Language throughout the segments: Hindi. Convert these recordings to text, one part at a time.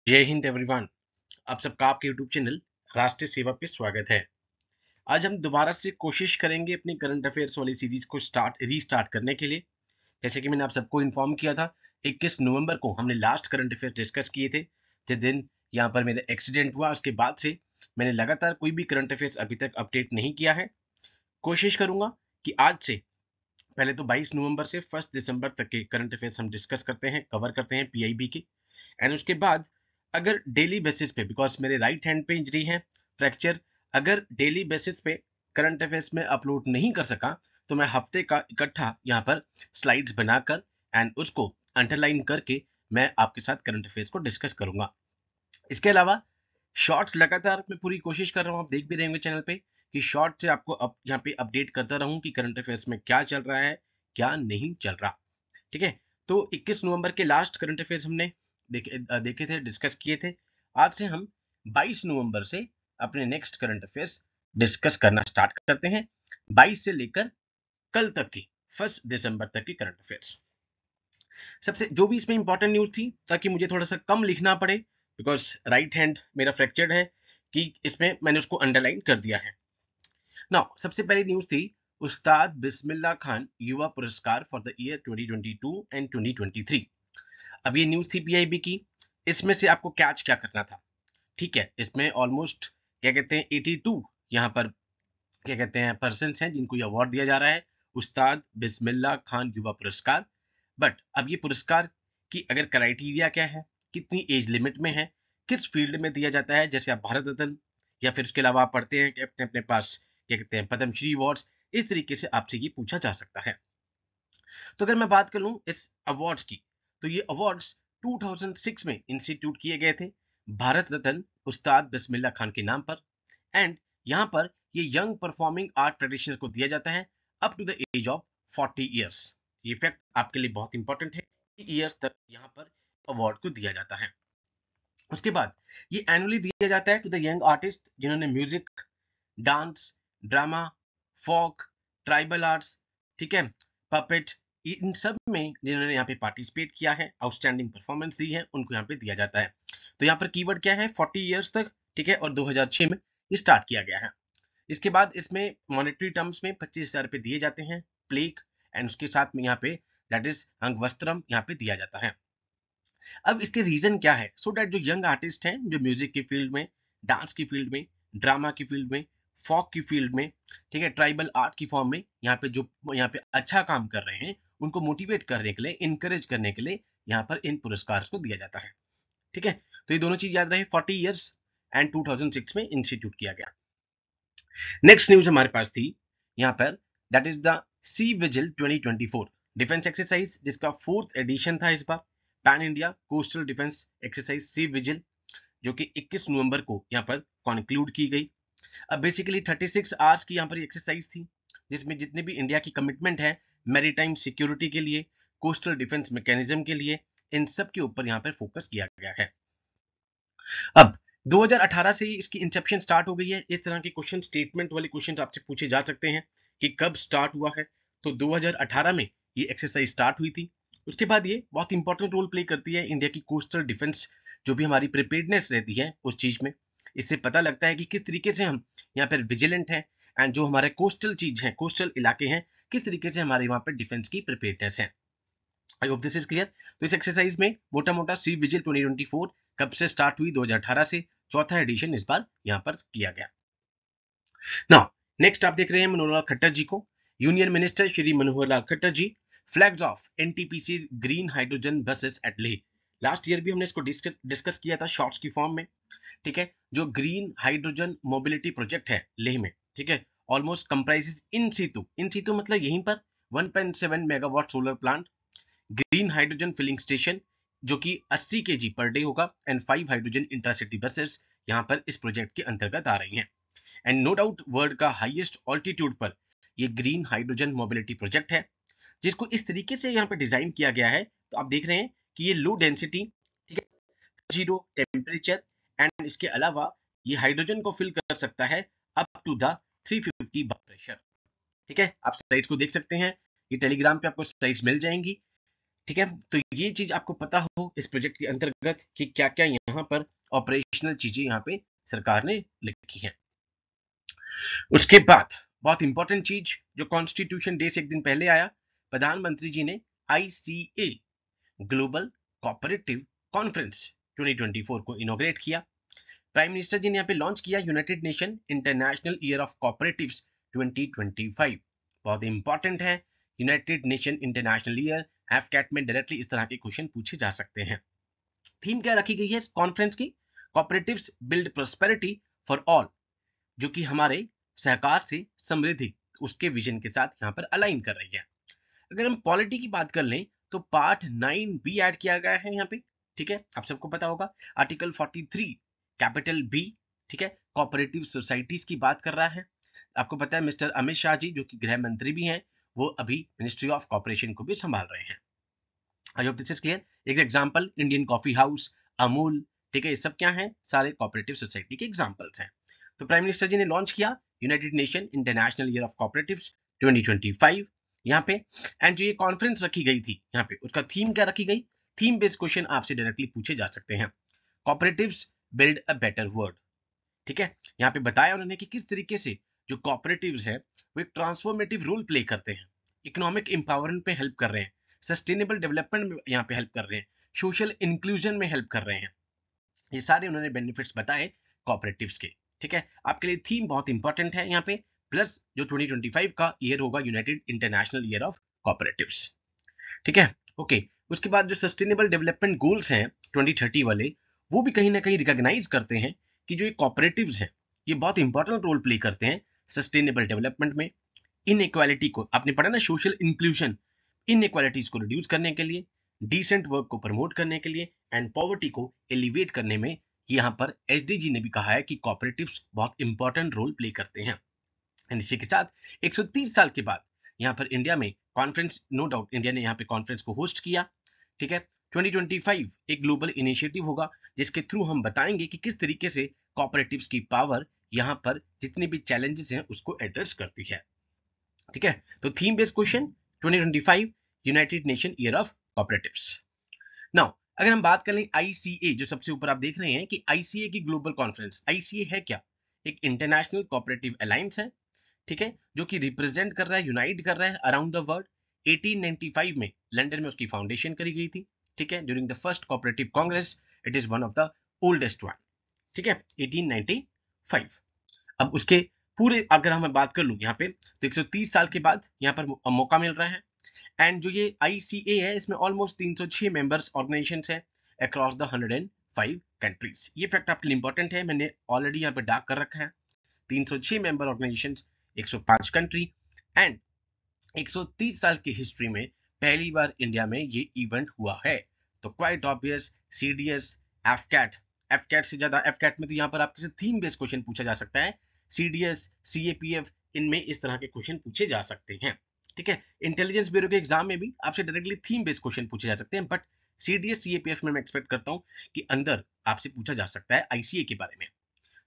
जय हिंद एवरीवन। आप सबका आपके यूट्यूब चैनल राष्ट्रीय सेवा पे स्वागत है। आज हम दोबारा से कोशिश करेंगे अपनी करंट अफेयर्स वाली सीरीज को रीस्टार्ट करने के लिए। जैसे कि मैंने आप सबको इन्फॉर्म किया था, 21 नवंबर को हमने लास्ट करंट अफेयर्स डिस्कस किए थे, जिस दिन यहाँ पर मेरा एक्सीडेंट हुआ। उसके बाद से मैंने लगातार कोई भी करंट अफेयर्स अभी तक अपडेट नहीं किया है। कोशिश करूंगा कि आज से पहले तो 22 नवंबर से 1 दिसंबर तक के करंट अफेयर्स हम डिस्कस करते हैं, कवर करते हैं पीआईबी के। एंड उसके बाद अगर डेली बेसिस पे, बिकॉज मेरे राइट हैंड पे इंजरी है, फ्रैक्चर, अगर डेली बेसिस पे करंट अफेयर्स में अपलोड नहीं कर सका तो मैं हफ्ते का इकट्ठा यहाँ पर स्लाइड्स बनाकर एंड उसको अंडरलाइन करके मैं आपके साथ करंट अफेयर्स को डिस्कस करूंगा। इसके अलावा शॉर्ट्स लगातार मैं पूरी कोशिश कर रहा हूँ, आप देख भी रहे होंगे चैनल पे, कि शॉर्ट से आपको यहाँ पे अपडेट करता रहूं कि करंट अफेयर्स में क्या चल रहा है, क्या नहीं चल रहा। ठीक है, तो 21 नवंबर के लास्ट करंट अफेयर्स हमने देखे थे, डिस्कस किए थे। आज से हम 22 नवंबर से अपने नेक्स्ट करंट अफेयर्स डिस्कस करना स्टार्ट करते हैं, 22 से लेकर कल तक की 1 दिसंबर तक की करंट अफेयर्स। सबसे जो भी इसमें इंपॉर्टेंट न्यूज थी, ताकि मुझे थोड़ा सा कम लिखना पड़े, बिकॉज राइट हैंड मेरा फ्रैक्चर्ड है, कि इसमें मैंने उसको अंडरलाइन कर दिया है। नाउ सबसे पहली न्यूज थी उस्ताद बिस्मिल्लाह खान युवा पुरस्कार फॉर द ईयर 2022 एंड 2023। अब ये न्यूज थी पीआईबी की। इसमें से आपको कैच क्या करना था? ठीक है, इसमें ऑलमोस्ट क्या कहते हैं 82 यहाँ पर क्या कहते हैं पर्सन्स हैं जिनको ये अवार्ड दिया जा रहा है, उस्ताद बिस्मिल्लाह खान युवा पुरस्कार। बट अब ये पुरस्कार की अगर क्राइटेरिया क्या है, कितनी एज लिमिट में है, किस फील्ड में दिया जाता है, जैसे आप भारत रत्न या फिर उसके अलावा आप पढ़ते हैं कि अपने अपने पास क्या कहते हैं पद्मश्री अवार्ड्स, इस तरीके से आपसे ये पूछा जा सकता है। तो अगर मैं बात कर लूं इस अवार्ड्स की, तो ये अवार्ड्स 2006 में इंस्टीट्यूट किए गए थे भारत रत्न उस्ताद बिस्मिल्लाह खान के नाम पर। एंड यहाँ पर ये यंग परफॉर्मिंग आर्ट प्रैक्टिशनर को दिया जाता है up to the age of 40 years. ये फैक्ट आपके लिए बहुत इंपॉर्टेंट है, ईयर्स तक यहाँ पर अवार्ड को दिया जाता है। उसके बाद ये एनुअली दिया जाता है टू द यंग आर्टिस्ट जिन्होंने म्यूजिक, डांस, ड्रामा, फोक, ट्राइबल आर्ट्स, ठीक है, पपेट, इन सब में जिन्होंने यहाँ पे पार्टिसिपेट किया है, आउटस्टैंडिंग परफॉर्मेंस दी है, उनको यहाँ पे दिया जाता है। तो यहाँ पर कीवर्ड क्या है? 40 इयर्स तक, ठीक है, और 2006 में स्टार्ट किया गया है। इसके बाद इसमें मॉनेटरी टर्म्स में 25,000 रुपए दिए जाते हैं, प्लेक, एंड उसके साथ में यहाँ पे दैट इज अंगवस्त्रम यहाँ पे दिया जाता है। अब इसके रीजन क्या है? सो दैट जो यंग आर्टिस्ट हैं, जो म्यूजिक की फील्ड में, डांस की फील्ड में, ड्रामा की फील्ड में, फोक की फील्ड में, ठीक है, ट्राइबल आर्ट की फॉर्म में यहाँ पे जो यहाँ पे अच्छा काम कर रहे हैं, उनको मोटिवेट करने के लिए, इनकरेज करने के लिए यहाँ पर इन पुरस्कार को दिया जाता है। ठीक है, तो ये दोनों चीज याद रहे, 40 इयर्स एंड 2006 में इंस्टीट्यूट किया गया। नेक्स्ट न्यूज हमारे पास थी यहाँ पर, that is the sea vigil 2024 defence exercise, जिसका 4th एडिशन था इस बार, pan India coastal defence exercise sea vigil, जो कि 21 नवंबर को यहाँ पर कॉन्क्लूड की गई। अब बेसिकली 36 आवर्स की यहाँ पर एक्सरसाइज थी, जिसमें जितने भी इंडिया की कमिटमेंट है मैरीटाइम सिक्योरिटी के लिए, कोस्टल डिफेंस मैकेनिज्म के लिए, इन सब के ऊपर यहाँ पर फोकस किया गया है। अब 2018 से इसकी इंसेप्शन स्टार्ट हो गई है। इस तरह के क्वेश्चन, स्टेटमेंट वाले क्वेश्चन आपसे पूछे जा सकते हैं कि कब स्टार्ट हुआ है। तो 2018 में ये एक्सरसाइज स्टार्ट हुई थी। उसके बाद ये बहुत इंपॉर्टेंट रोल प्ले करती है इंडिया की कोस्टल डिफेंस, जो भी हमारी प्रिपेयर्डनेस रहती है उस चीज में। इससे पता लगता है कि किस तरीके से हम यहाँ पर विजिलेंट हैं, एंड जो हमारे कोस्टल चीज है, कोस्टल इलाके हैं, किस तरीके से हमारे वहां पर डिफेंस की प्रिपेयर्डनेस है। आई होप दिस इज क्लियर। तो इस एक्सरसाइज में मोटा मोटा सी विजिल 2024 कब से स्टार्ट हुई? 2018 से। चौथा एडिशन इस बार यहां पर किया गया। नाउ नेक्स्ट आप देख रहे हैं मनोहर लाल खट्टर जी को। Union minister Shri Manohar Lal Khattar ji flags of NTPC green hydrogen buses at Leh. Last year भी हमने इसको डिस्कस किया था शॉर्ट्स की फॉर्म में। ठीक है, जो ग्रीन हाइड्रोजन मोबिलिटी प्रोजेक्ट है लेह में, ठीक है, ऑलमोस्ट कंप्राइजेस इन सीतु मतलब यहीं पर 1.7 megawatt solar plant, green hydrogen filling station जो कि 80 केजी पर डे होगा, एंड 5 हाइड्रोजन इंटरसिटी बसेस यहां पर इस प्रोजेक्ट के अंतर्गत आ रही हैं। एंड नो डाउट वर्ल्ड का हाईएस्ट ऑल्टीट्यूड पर ये ग्रीन हाइड्रोजन मोबिलिटी प्रोजेक्ट है, जिसको इस तरीके से यहाँ पर डिजाइन किया गया है। तो आप देख रहे हैं कि ये लो डेंसिटी, ठीक है, जीरो टेम्परेचर, एंड इसके अलावा ये हाइड्रोजन को फिल कर सकता है up to the 350 bar pressure. ठीक है, आप स्लाइड्स को देख सकते हैं, ये टेलीग्राम पे आपको स्लाइड्स मिल जाएंगी। ठीक है, तो ये चीज आपको पता हो इस प्रोजेक्ट के अंतर्गत कि क्या क्या यहाँ यहाँ पर ऑपरेशनल चीजें यहाँ पे सरकार ने लिखी हैं। उसके बाद बहुत इंपॉर्टेंट चीज जो कॉन्स्टिट्यूशन डे से एक दिन पहले आया, प्रधानमंत्री जी ने ICA ग्लोबल कोऑपरेटिव कॉन्फ्रेंस 2024 को इनॉग्रेट किया। प्राइम मिनिस्टर जी ने यहाँ पे लॉन्च किया United nation international year of cooperatives 2025। बहुत इंपॉर्टेंट है United nation international year, AFCAT में डायरेक्टली इस तरह के क्वेश्चन पूछे जा सकते हैं। थीम क्या रखी गई है इस कॉन्फ्रेंस की? Cooperatives build prosperity for all, जो कि हमारे सहकार से समृद्धि उसके विजन के साथ यहाँ पर अलाइन कर रही है। अगर हम पॉलिटी की बात कर लें तो पार्ट 9 भी ऐड किया गया है यहाँ पे, ठीक है, आप सबको पता होगा। आर्टिकल 43 कैपिटल बी, ठीक है, कोऑपरेटिव सोसाइटीज की बात कर रहा है। आपको पता है मिस्टर अमित शाह जी जो कि गृह मंत्री भी हैं, वो अभी मिनिस्ट्री ऑफ कॉर्पोरेशन को भी संभाल रहे हैं। I hope this is clear. एक example Indian coffee house, Amul, ठीक है, ये सब क्या है? सारे कोऑपरेटिव सोसाइटी के एग्जांपल्स हैं। तो प्राइम मिनिस्टर जी ने लॉन्च किया United nation international year of cooperatives 2025 यहाँ पे। एंड जो ये कॉन्फ्रेंस रखी गई थी यहाँ पे, उसका थीम क्या रखी गई? थीम बेस्ड क्वेश्चन आपसे डायरेक्टली पूछे जा सकते हैं। Cooperatives build a better world, ठीक है। यहाँ पे बताया उन्होंने कि किस तरीके से जो कोऑपरेटिव्स है वो एक ट्रांसफॉर्मेटिव रोल प्ले करते हैं, इकोनॉमिक एम्पावरमेंट पे हेल्प कर रहे हैं, सस्टेनेबल डेवलपमेंट में यहाँ पे हेल्प कर रहे हैं, सोशल इंक्लूजन में हेल्प कर रहे हैं। ये सारे उन्होंने बेनिफिट्स बताए कोऑपरेटिव्स के, ठीक है। आपके लिए थीम बहुत इंपॉर्टेंट है यहाँ पे, प्लस जो 2025 का ईयर होगा United international year of cooperatives, ठीक है। ओके, उसके बाद जो सस्टेनेबल डेवलपमेंट गोल्स हैं 2030 वाले, वो भी कहीं ना कहीं रिकॉग्नाइज करते हैं कि जो ये कोऑपरेटिव्स हैं ये बहुत इंपॉर्टेंट रोल प्ले करते हैं सस्टेनेबल डेवलपमेंट में, इनइक्वालिटी को, आपने पढ़ा ना, सोशल इंक्लूजन, इनइक्वालिटीज को रिड्यूस करने के लिए, डिसेंट वर्क को प्रमोट करने के लिए एंड पॉवर्टी को एलिवेट करने में। यहाँ पर SDG ने भी कहा है कि कोऑपरेटिव्स बहुत इंपॉर्टेंट रोल प्ले करते हैं। एंड इसी के साथ 130 साल के बाद यहाँ पर इंडिया में कॉन्फ्रेंस, नो डाउट इंडिया ने यहाँ पे कॉन्फ्रेंस को होस्ट किया, ठीक है। 2025 एक ग्लोबल इनिशिएटिव होगा जिसके थ्रू हम बताएंगे कि किस तरीके से कोऑपरेटिव्स की पावर यहाँ पर जितने भी चैलेंजेस हैं उसको एड्रेस करती है, ठीक है। तो theme based question 2025 United nation year of cooperatives. Now अगर हम बात करें ICA, जो सबसे ऊपर आप देख रहे हैं कि ICA की ग्लोबल कॉन्फ्रेंस, ICA है क्या? एक इंटरनेशनल कोऑपरेटिव अलायंस है, ठीक है, जो कि रिप्रेजेंट कर रहा है, यूनाइट कर रहा है अराउंड द वर्ल्ड। 1895 में लंदन में उसकी फाउंडेशन करी गई थी, ठीक है, during the first cooperative Congress. It is one of the oldest one, ठीक है, 1895। अब उसके पूरे अगर हम बात कर लूं यहाँ पे तो 130 साल के बाद यहाँ पर मौका मिल रहा है। एंड जो ये ICA है इसमें ऑलमोस्ट 306 मेंबर्स ऑर्गेनाइजेशन है अक्रॉस द 105 कंट्रीज। ये फैक्ट आपके लिए इंपॉर्टेंट है, मैंने ऑलरेडी यहाँ पे डार्क कर रखा है। 306 मेंबर ऑर्गेनाइजेशन, 105 कंट्री, एंड 130 साल की हिस्ट्री में पहली बार इंडिया में ये इवेंट हुआ है। तो quite obvious CDS, AFCAT, AFCAT से ज्यादा, एफकैट में तो यहाँ पर आपके थीम बेस्ड क्वेश्चन पूछा जा सकता है। CDS, CAPF, इनमें इस तरह के क्वेश्चन पूछे जा सकते हैं, ठीक है। इंटेलिजेंस ब्यूरो के एग्जाम में भी आपसे डायरेक्टली थीम बेस्ड क्वेश्चन पूछे जा सकते हैं, बट CDS, CAPF में मैं एक्सपेक्ट करता हूं कि अंदर आपसे पूछा जा सकता है ICA के बारे में।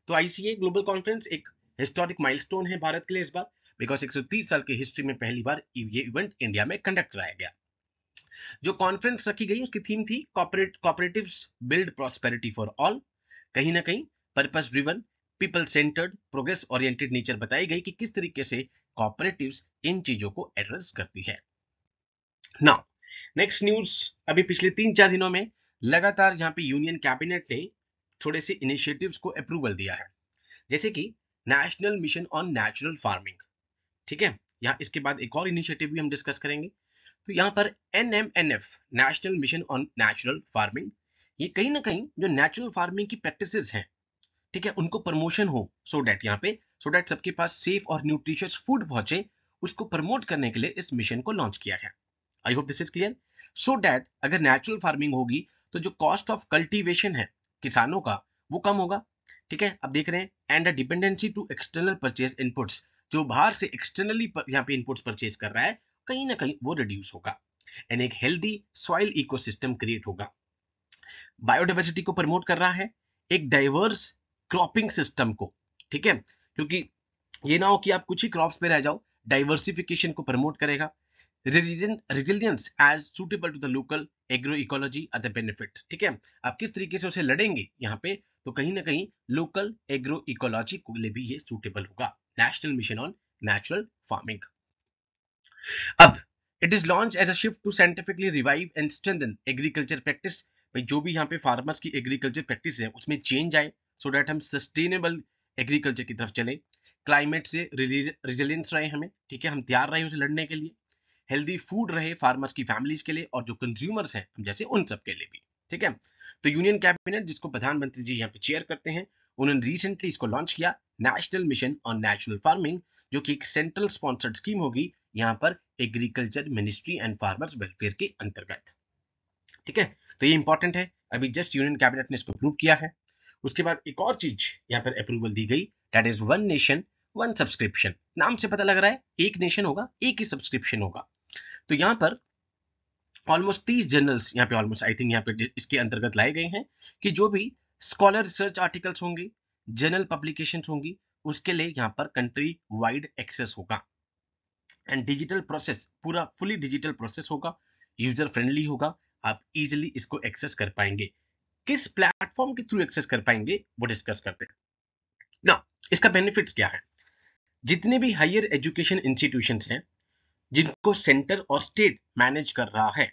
तो ICA ग्लोबल कॉन्फ्रेंस एक हिस्टोरिक माइलस्टोन है भारत के लिए इस बार, बिकॉज 130 साल की हिस्ट्री में पहली बार ये इवेंट इंडिया में कंडक्ट कराया गया। जो कॉन्फ्रेंस रखी गई उसकी थीम थी cooperatives build prosperity for all. कहीं ना कहीं purpose driven, people centred, progress oriented nature बताई गई कि किस तरीके से कोऑपरेटिव्स इन चीजों को एड्रेस करती है। नाउ नेक्स्ट न्यूज, अभी पिछले 3-4 दिनों में लगातार यहाँ पे यूनियन कैबिनेट ने थोड़े से इनिशिएटिव्स को अप्रूवल दिया है, जैसे कि national mission on natural farming, ठीक है। यहाँ इसके बाद एक और इनिशिएटिव भी हम डिस्कस करेंगे। तो यहाँ पर NMNF, national mission on natural farming, ये कहीं ना कहीं जो नेचुरल फार्मिंग की प्रैक्टिसेस हैं, ठीक है, उनको प्रमोशन हो, सो दैट सबके पास सेफ और न्यूट्रिशियस फूड पहुंचे, उसको प्रमोट करने के लिए इस मिशन को लॉन्च किया है। आई hope this is clear. So that अगर नेचुरल फार्मिंग होगी तो जो कॉस्ट ऑफ कल्टीवेशन है किसानों का वो कम होगा, ठीक है। अब देख रहे हैं and dependency to external purchase inputs, जो बाहर से एक्सटर्नली यहाँ पे इनपुट्स परचेज कर रहा है कहीं ना कहीं वो रिड्यूस होगा, एंड एक हेल्दी सॉइल इकोसिस्टम क्रिएट होगा। बायोडाइवर्सिटी को प्रमोट कर रहा है, एक डाइवर्स क्रॉपिंग सिस्टम को, ठीक है, क्योंकि ये ना हो कि आप कुछ ही क्रॉप्स पे रह जाओ, डाइवर्सिफिकेशन को प्रमोट करेगा। resilience as suitable to the local agroecology are the benefit। ठीक है, आप किस तरीके से उसे लड़ेंगे यहाँ पे, तो कहीं ना कहीं लोकल एग्रो इकोलॉजी के लिए भी ये सूटेबल होगा। National mission on natural farming. अब it is launch as a shift to scientifically revive and strengthen agriculture practice. भाई जो भी यहाँ पे फार्मर्स की एग्रीकल्चर प्रैक्टिस है उसमें चेंज आए, सो दैट हम सस्टेनेबल एग्रीकल्चर की तरफ चले, क्लाइमेट से रिजिलियंस रहे हमें, ठीक है, हम तैयार रहे उसे लड़ने के लिए, हेल्दी फूड रहे फार्मर्स की फैमिलीज के लिए और जो कंज्यूमर्स हैं हम जैसे उन सब के लिए भी। ठीक है, तो यूनियन कैबिनेट जिसको प्रधानमंत्री जी यहाँ पे चेयर करते हैं, उन्होंने रिसेंटली इसको लॉन्च किया, national mission on natural farming, जो कि एक सेंट्रल स्पॉन्सर्ड स्कीम होगी यहाँ पर agriculture ministry and farmers welfare के अंतर्गत। ठीक है, तो ये इंपॉर्टेंट है, अभी जस्ट यूनियन कैबिनेट ने इसको अप्रूव किया है। उसके बाद एक और चीज यहाँ पर अप्रूवल दी गई, that is one nation one subscription. नाम से पता लग रहा है एक नेशन होगा, एक ही सब्सक्रिप्शन होगा। तो यहाँ पर ऑलमोस्ट 30 जर्नल्स यहाँ पे ऑलमोस्ट आई थिंक यहाँ पे इसके अंतर्गत लाए गए हैं कि जो भी स्कॉलर रिसर्च आर्टिकल्स होंगे, जर्नल पब्लिकेशंस होंगी, उसके लिए यहाँ पर कंट्री वाइड एक्सेस होगा एंड डिजिटल प्रोसेस, पूरा फुली डिजिटल प्रोसेस होगा, यूजर फ्रेंडली होगा, आप इजिली इसको एक्सेस कर पाएंगे। किस प्लेटफॉर्म के थ्रू एक्सेस कर पाएंगे वो डिस्कस करते हैं ना। इसका बेनिफिट्स क्या है, जितने भी हायर एजुकेशन इंस्टीट्यूशंस हैं जिनको सेंटर और स्टेट मैनेज कर रहा है,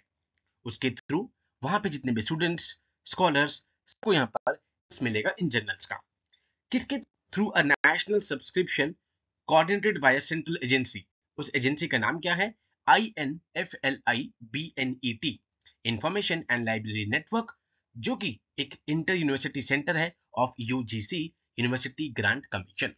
उसके थ्रू वहां पे जितने भी स्टूडेंट्स, स्कॉलर्स, सबको यहाँ पर मिलेगा इन जर्नल्स का। किसके through, a national subscription coordinated by a central agency. उस एजेंसी का नाम क्या है, INFLIBNET, information and library network, जो कि एक इंटर यूनिवर्सिटी सेंटर है of UGC, university grant commission.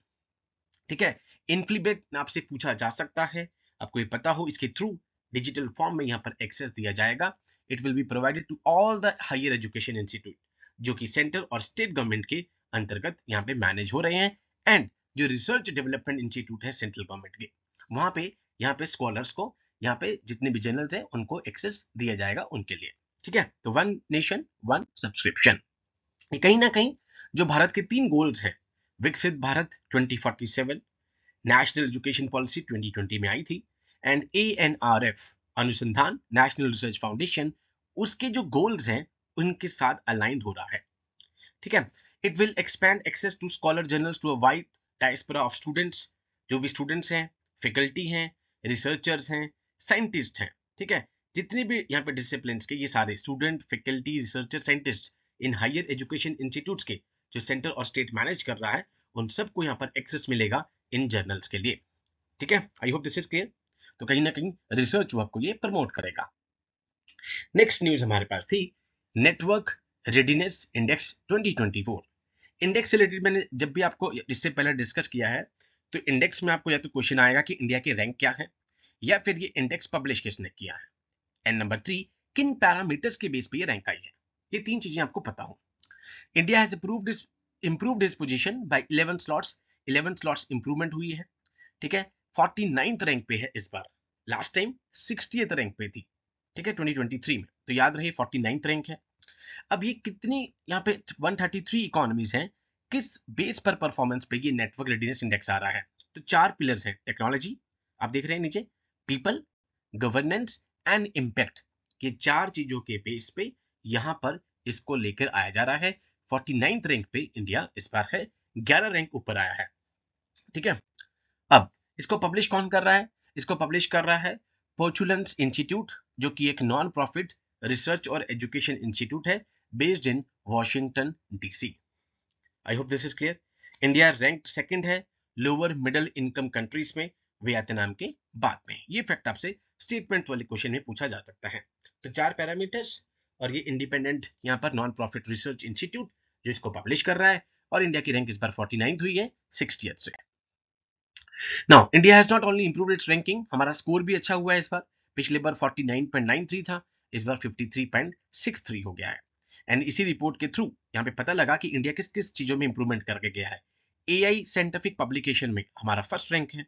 ठीक है, इनफ्लीबेट आपसे पूछा जा सकता है, आपको ये पता हो, इसके थ्रू डिजिटल फॉर्म में यहाँ पर एक्सेस दिया जाएगा। It will be provided to all the higher education institute जो कि सेंटर और स्टेट गवर्नमेंट के अंतर्गत यहाँ पे मैनेज हो रहे हैं, एंड जो रिसर्च डेवलपमेंट इंस्टीट्यूट है सेंट्रल गवर्नमेंट के, वहां पे यहाँ पे स्कॉलर्स को, यहाँ पे जितने भी जर्नल्स हैं उनको एक्सेस दिया जाएगा उनके लिए। ठीक है, तो वन नेशन वन सब्सक्रिप्शन, कहीं ना कहीं जो भारत के 3 गोल्स हैं, विकसित भारत 2047, नेशनल एजुकेशन पॉलिसी 2020 में आई थी, एंड ANRF, अनुसंधान नेशनल रिसर्च फाउंडेशन, उसके जो गोल्स हैं उनके साथ अलाइंड हो रहा है। ठीक है, it will expand access to scholar journals to a wide diaspora of students, जो भी स्टूडेंट्स हैं, फैकल्टी हैं, रिसर्चर्स हैं, साइंटिस्ट हैं। ठीक है, जितने भी यहाँ पे डिसिप्लिन के, ये सारे student, faculty, researcher, scientist in higher education institutes के जो सेंटर और स्टेट मैनेज कर रहा है, उन सबको यहाँ पर एक्सेस मिलेगा इन जर्नल्स के लिए। ठीक है, आई होप दिस इज क्लियर। तो कहीं ना कहीं रिसर्च वर्क को ये प्रमोट करेगा। नेक्स्ट न्यूज हमारे पास थी नेटवर्क रेडीनेस इंडेक्स 2024। इंडेक्स से रिलेटेड मैंने जब भी आपको इससे पहले डिस्कस किया है, तो इंडेक्स में आपको या तो क्वेश्चन आएगा कि इंडिया की रैंक क्या है, या फिर ये इंडेक्स पब्लिश किसने किया है, एंड नंबर 3 किन पैरामीटर्स के बेस पे ये रैंक आई है। ये 3 चीजें आपको पता हो। India has improved his position by 11 slots, 11 slots improvement हुई है। ठीक है, 49th रैंक पे है इस बार, लास्ट टाइम 60th रैंक पे थी। ठीक है, 2023 में, तो याद रहे 49th रैंक है। अब ये कितनी यहाँ पे 133 इकोनॉमीज हैं, किस बेस पर परफॉर्मेंस पे ये नेटवर्क रेडीनेस इंडेक्स आ रहा है, तो 4 पिलर्स हैं, टेक्नोलॉजी, आप देख रहे हैं नीचे, पीपल, गवर्नेंस एंड इम्पैक्ट, ये 4 चीजों के बेस पे यहाँ पर इसको लेकर आया जा रहा है। 49th रैंक पे इंडिया इस बार है, 11 रैंक ऊपर आया है। ठीक है, अब इसको पब्लिश कौन कर रहा है, इसको पब्लिश कर रहा है पोर्चुलेंस इंस्टीट्यूट, जो कि एक नॉन प्रॉफिट रिसर्च और एजुकेशन इंस्टीट्यूट है based in Washington DC। I hope this is clear. India rank second है लोअर मिडिल इनकम कंट्रीज में, वियतनाम के बाद में। ये फैक्ट आपसे स्टेटमेंट वाले क्वेश्चन में पूछा जा सकता है। तो 4 पैरामीटर्स, और ये इंडिपेंडेंट यहाँ पर नॉन प्रॉफिट रिसर्च इंस्टीट्यूट जो इसको पब्लिश कर रहा है, और इंडिया की रैंक इस बार 49th हुई है 60th से। Now India has not only improved it's ranking, हमारा स्कोर भी अच्छा हुआ है इस बार, पिछले बार 49.93 था, इस बार 53.63 हो गया है। एंड इसी रिपोर्ट के थ्रू यहाँ पे पता लगा कि इंडिया किस किस चीजों में इंप्रूवमेंट करके गया है। AI साइंटिफिक पब्लिकेशन में हमारा फर्स्ट रैंक है।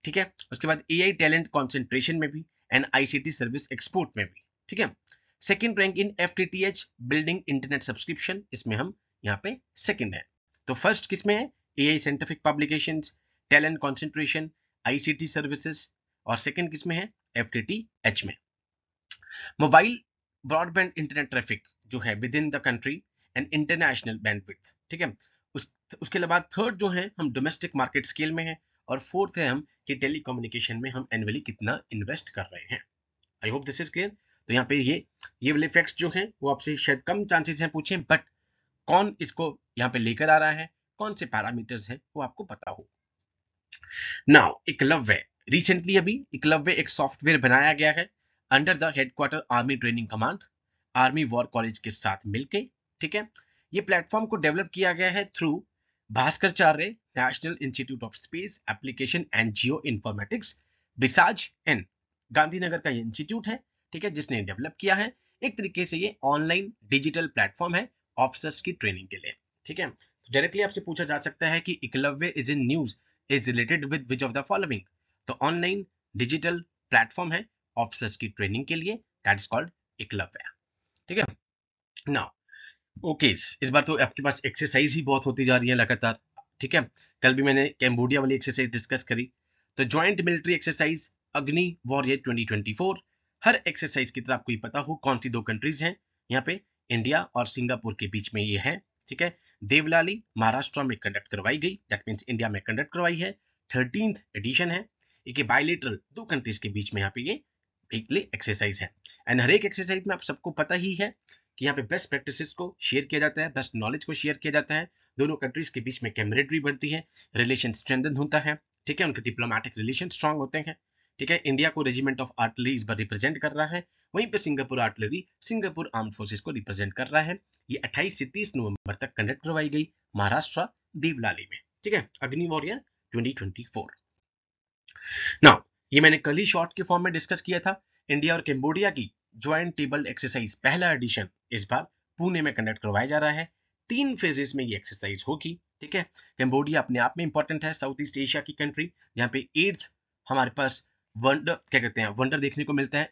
ठीक है, उसके बाद AI टैलेंट कॉन्सेंट्रेशन में भी, एंड ICT सर्विस एक्सपोर्ट में भी। ठीक है, second rank in FTTH building internet subscription, इसमें हम यहाँ पे सेकेंड है। तो फर्स्ट किसमें है, AI scientific publications, talent concentration, ICT services, और सेकंड किस में है, FTTH में। मोबाइल ब्रॉडबैंड इंटरनेट ट्रैफिक जो है with in the country and international bandwidth, ठीक है। उसके बाद थर्ड जो है हम डोमेस्टिक मार्केट स्केल में है, और फोर्थ है हम कि टेलीकम्युनिकेशन में हम एनुअली कितना इन्वेस्ट कर रहे हैं। I hope this is clear. तो यहाँ पे ये वाले फैक्ट्स जो हैं वो आपसे शायद कम चांसेस हैं पूछें, बट कौन इसको यहाँ पे लेकर आ रहा है, कौन से पैरामीटर्स हैं वो आपको पता हो। नाउ एकलव्य, रिसेंटली अभी एकलव्य एक सॉफ्टवेयर बनाया गया है under the headquarter army training command, army war college के साथ मिलके, ठीक है। ये प्लेटफॉर्म को डेवलप किया गया है through Bhaskaracharya national institute of space application and geo informatics, BISAG N, Gandhinagar का ये इंस्टीट्यूट है, ठीक है, जिसने डेवलप किया है। एक तरीके से ये ऑनलाइन डिजिटल प्लेटफॉर्म है ऑफिसर्स की ट्रेनिंग के लिए, ठीक है। डायरेक्टली आपसे पूछा जा सकता है कि Eklavya is in news is related with which of the following। तो ऑनलाइन डिजिटल प्लेटफॉर्म है ऑफिसर्स की ट्रेनिंग के लिए, दैट इज कॉल्ड एकलव्य, ठीक है। नाउ ओके, इस बार तो आपके पास एक्सरसाइज ही बहुत होती जा रही है लगातार, ठीक है। कल भी मैंने कैम्बोडिया वाली एक्सरसाइज डिस्कस करी। तो ज्वाइंट मिलिट्री एक्सरसाइज अग्नि वॉरियर 2024, हर एक्सरसाइज की तरह आपको ये पता हो कौन सी दो कंट्रीज हैं यहाँ पे, इंडिया और सिंगापुर के बीच में ये है, ठीक है। देवलाली महाराष्ट्र में कंडक्ट करवाई गई, दैट मींस इंडिया में कंडक्ट करवाई है, 13th एडिशन है। एक बायलेटरल दो कंट्रीज के बीच में यहाँ पे ये वीकली एक्सरसाइज है। एंड हर एक एक्सरसाइज में आप सबको पता ही है कि यहाँ पे बेस्ट प्रैक्टिसेस को शेयर किया जाता है, बेस्ट नॉलेज को शेयर किया जाता है, दोनों कंट्रीज के बीच में कैमरेडरी बढ़ती है, रिलेशन स्ट्रेंथन होता है, ठीक है, उनके डिप्लोमेटिक रिलेशन स्ट्रांग होते हैं, ठीक है। इंडिया को रेजिमेंट ऑफ आर्टिलरी इस बार रिप्रेजेंट कर रहा है, वहीं पे Singapore artillery Singapore armed forces को रिप्रेजेंट कर रहा है। ये 28 से 30 नवंबर तक कंडक्ट करवाई गई महाराष्ट्र देवलाली में, ठीक है, अग्नि वॉरियर 2024। नाउ ये मैंने कल ही शॉर्ट के फॉर्म में डिस्कस किया था। इंडिया और कैम्बोडिया की ज्वाइंट टेबल एक्सरसाइज पहला एडिशन इस बार पुणे में कंडक्ट करवाया जा रहा है। 3 फेजेस में ये एक्सरसाइज होगी, ठीक है। कैम्बोडिया अपने आप में इंपॉर्टेंट है, साउथ ईस्ट एशिया की कंट्री, जहाँ पे 8th हमारे पास वंडर क्या कहते हैं वंडर देखने को मिलता है,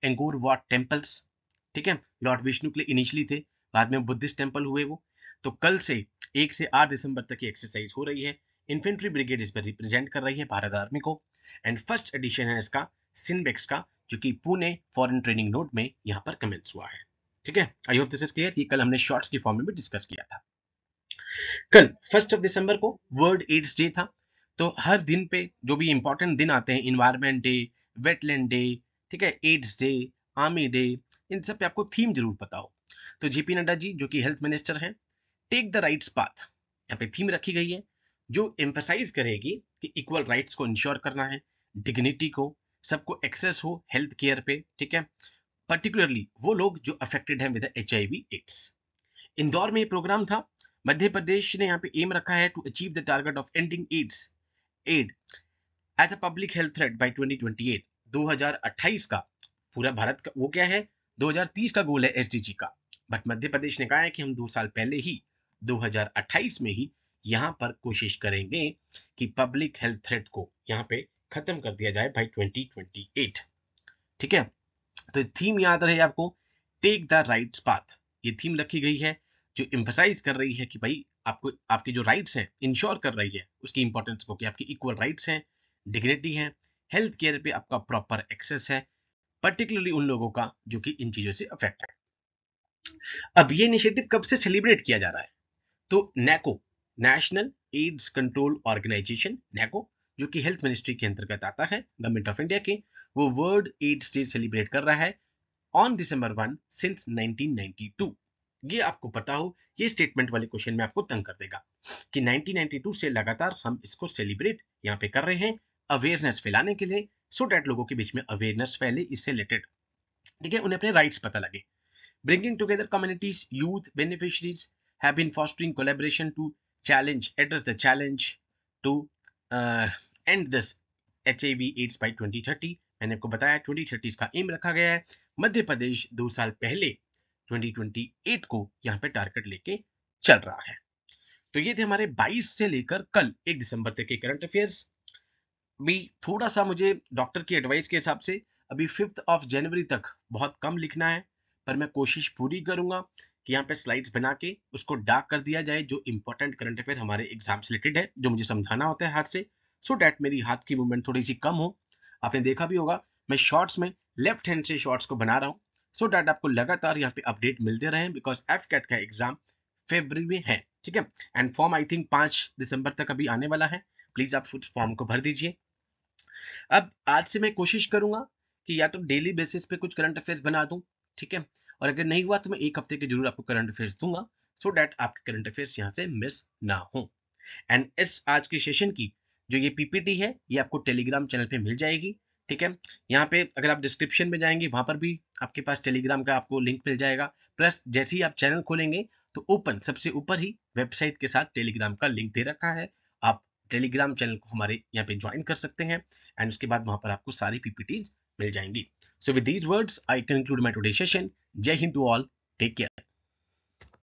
एंगोर वाट टेम्पल्स, ठीक है। लॉर्ड विष्णु के लिए इनिशियली थे, बाद में बुद्धिस्ट टेम्पल हुए वो। तो कल से 1 से 8 दिसंबर तक ये एक्सरसाइज हो रही है। इन्फेंट्री ब्रिगेड इस पर रिप्रेजेंट कर रही है भारत आर्मी को, एंड फर्स्ट एडिशन है इसका सिनबेक्स का, जो कि पुणे फॉरेन ट्रेनिंग नोड में यहाँ पर कमेंस हुआ है, ठीक है। आई होप दिस इज क्लियर। ये कल हमने शॉर्ट्स की फॉर्म में भी डिस्कस किया था। कल 1 दिसंबर को वर्ल्ड एड्स डे था। तो हर दिन पे जो भी इंपॉर्टेंट दिन आते हैं, इन्वायरमेंट डे, वेटलैंड डे, ठीक है, एड्स डे, आर्मी डे, इन सब पे आपको थीम जरूर पता हो। तो जेपी नड्डा जी जो कि हेल्थ मिनिस्टर हैं, टेक द राइट्स पाथ, यहाँ पे थीम रखी गई है जो एम्फसाइज करेगी कि इक्वल राइट्स को इंश्योर करना है, डिग्निटी को, सबको एक्सेस हो हेल्थ केयर पे, ठीक है, पर्टिकुलरली वो लोग जो अफेक्टेड हैं विद HIV एड्स। इंदौर में ये प्रोग्राम था। मध्य प्रदेश ने यहाँ पे एम रखा है to achieve the target of ending AIDS as a public health threat by 2028, 2028 का पूरा भारत का वो क्या है, 2030 का गोल है SDG का, बट मध्य प्रदेश ने कहा है कि हम 2 साल पहले ही 2028 में ही यहाँ पर कोशिश करेंगे कि पब्लिक हेल्थ थ्रेट को यहाँ पे खत्म कर दिया जाए बाय 2028, ठीक है। तो थीम याद रहे आपको, टेक द राइट्स पाथ, ये थीम रखी गई है जो एम्फसाइज कर रही है कि भाई आपको आपके जो राइट्स हैं इंश्योर कर रही है उसकी इंपॉर्टेंस को, कि आपकी इक्वल राइट्स हैं, डिग्निटी है, हेल्थ केयर पे आपका प्रॉपर एक्सेस है, पर्टिकुलरली उन लोगों का जो कि इन चीजों से अफेक्ट है। अब ये इनिशिएटिव कब से सेलिब्रेट किया जा रहा है, तो नैको, नेशनल एड्स कंट्रोल ऑर्गेनाइजेशन, नैको, जो कि हेल्थ मिनिस्ट्री के अंतर्गत आता है गवर्नमेंट ऑफ इंडिया के, वो वर्ल्ड एड्स डे सेलिब्रेट कर रहा है ऑन December 1 सिंस 1992। ये आपको पता हो, ये स्टेटमेंट वाले क्वेश्चन में आपको तंग कर देगा कि 1992 से लगातार हम इसको सेलिब्रेट यहाँ पे कर रहे हैं अवेयरनेस फैलाने के लिए, सो डैट लोगों के बीच में अवेयरनेस फैले इससे रिलेटेड, ठीक है, उन्हें अपने राइट्स पता लगे। Bringing together communities, youth, beneficiaries have been fostering collaboration to address the challenge to end this HIV AIDS by 2030। मैंने आपको बताया 2030 का एम रखा गया है। मध्य प्रदेश 2 साल पहले 2028 को यहाँ पे टारगेट लेके चल रहा है। तो ये थे हमारे 22 से लेकर कल 1 दिसंबर तक के करंट अफेयर्स। भी थोड़ा सा मुझे डॉक्टर की एडवाइस के हिसाब से अभी 5 जनवरी तक बहुत कम लिखना है, पर मैं कोशिश पूरी करूंगा कि यहाँ पे स्लाइड्स बना के उसको डार्क कर दिया जाए जो इंपॉर्टेंट करंट अफेयर हमारे एग्जाम से रिलेटेड है, जो मुझे समझाना होता है हाथ से, सो डैट मेरी हाथ की मूवमेंट थोड़ी सी कम हो, आपने देखा भी होगा मैं शॉर्ट्स में लेफ्ट हैंड से शॉर्ट्स को बना रहा हूँ सो डैट आपको लगातार यहाँ पे अपडेट मिलते रहे, बिकॉज एफकेट का एग्जाम फरवरी में है, ठीक है। एंड फॉर्म आई थिंक 5 दिसंबर तक अभी आने वाला है, प्लीज आप उस फॉर्म को भर दीजिए। अब आज से मैं कोशिश करूंगा कि या तो डेली बेसिस पे कुछ करंट अफेयर्स बना दूं, ठीक है, और अगर नहीं हुआ तो मैं एक हफ्ते के जरूर आपको करंट अफेयर्स दूंगा सो डैट आपके करंट अफेयर्स यहाँ से मिस ना हो। एंड इस आज के सेशन की जो ये पीपीटी है ये आपको टेलीग्राम चैनल पे मिल जाएगी, ठीक है। यहाँ पे अगर आप डिस्क्रिप्शन में जाएंगे वहां पर भी आपके पास टेलीग्राम का आपको लिंक मिल जाएगा, प्लस जैसे ही आप चैनल खोलेंगे तो ओपन सबसे ऊपर ही वेबसाइट के साथ टेलीग्राम का लिंक दे रखा है, आप टेलीग्राम चैनल को हमारे यहाँ पे ज्वाइन कर सकते हैं एंड उसके बाद वहां पर आपको सारी पीपीटीज मिल जाएंगी। So with these words I conclude my today session. Jai Hind to all, take care.